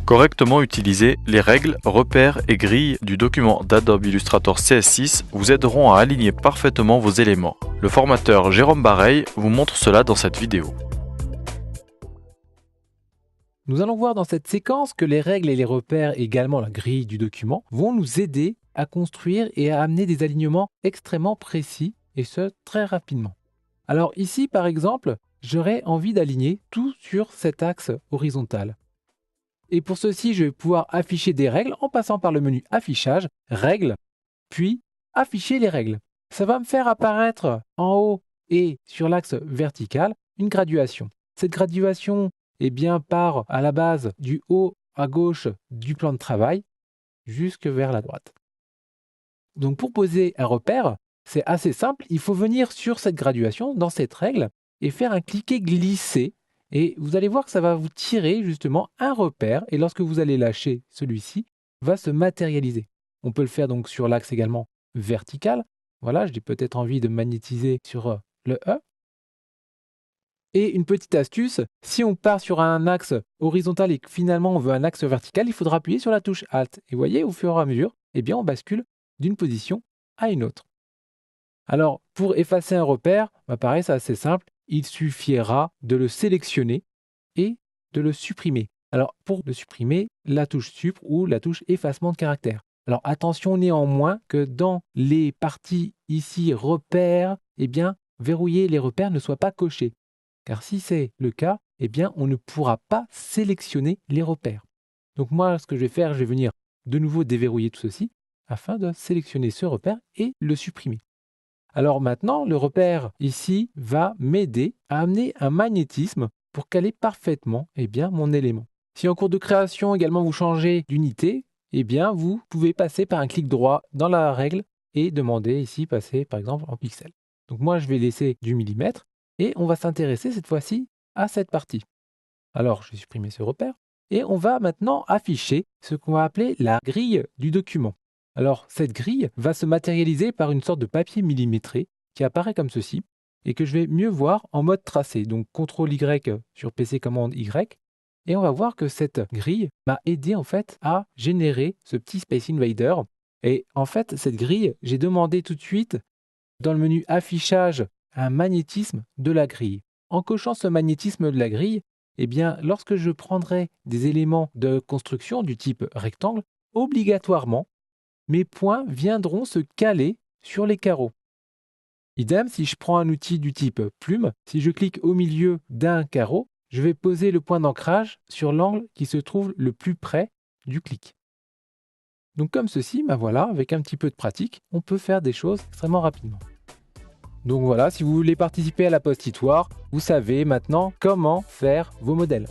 Correctement utiliser les règles, repères et grilles du document d'Adobe Illustrator CS6 vous aideront à aligner parfaitement vos éléments. Le formateur Jérôme Bareil vous montre cela dans cette vidéo. Nous allons voir dans cette séquence que les règles et les repères, également la grille du document, vont nous aider à construire et à amener des alignements extrêmement précis, et ce, très rapidement. Alors ici, par exemple, j'aurais envie d'aligner tout sur cet axe horizontal. Et pour ceci, je vais pouvoir afficher des règles en passant par le menu Affichage, Règles, puis Afficher les règles. Ça va me faire apparaître en haut et sur l'axe vertical une graduation. Cette graduation part à la base du haut à gauche du plan de travail jusque vers la droite. Donc pour poser un repère, c'est assez simple. Il faut venir sur cette graduation, dans cette règle, et faire un cliquer-glisser. Et vous allez voir que ça va vous tirer justement un repère. Et lorsque vous allez lâcher celui-ci, va se matérialiser. On peut le faire donc sur l'axe également vertical. Voilà, j'ai peut-être envie de magnétiser sur le E. Et une petite astuce, si on part sur un axe horizontal et que finalement on veut un axe vertical, il faudra appuyer sur la touche Alt. Et vous voyez, au fur et à mesure, on bascule d'une position à une autre. Alors, pour effacer un repère, pareil, c'est assez simple. Il suffira de le sélectionner et de le supprimer. Alors, pour le supprimer, la touche Sup ou la touche effacement de caractère. Alors, attention néanmoins que dans les parties ici repères, verrouiller les repères ne soit pas coché. Car si c'est le cas, on ne pourra pas sélectionner les repères. Donc moi, ce que je vais faire, je vais venir de nouveau déverrouiller tout ceci afin de sélectionner ce repère et le supprimer. Alors maintenant, le repère ici va m'aider à amener un magnétisme pour caler parfaitement mon élément. Si en cours de création également vous changez d'unité, vous pouvez passer par un clic droit dans la règle et demander ici passer par exemple en pixels. Donc moi, je vais laisser du millimètre et on va s'intéresser cette fois-ci à cette partie. Alors, je vais supprimer ce repère et on va maintenant afficher ce qu'on va appeler la grille du document. Alors, cette grille va se matérialiser par une sorte de papier millimétré qui apparaît comme ceci et que je vais mieux voir en mode tracé. Donc, CTRL-Y sur PC commande Y. Et on va voir que cette grille m'a aidé en fait à générer ce petit Space Invader. Et en fait, cette grille, j'ai demandé tout de suite dans le menu Affichage un magnétisme de la grille. En cochant ce magnétisme de la grille, lorsque je prendrai des éléments de construction du type rectangle, obligatoirement, mes points viendront se caler sur les carreaux. Idem, si je prends un outil du type plume, si je clique au milieu d'un carreau, je vais poser le point d'ancrage sur l'angle qui se trouve le plus près du clic. Donc comme ceci, voilà, avec un petit peu de pratique, on peut faire des choses extrêmement rapidement. Donc voilà, si vous voulez participer à la post-histoire, vous savez maintenant comment faire vos modèles.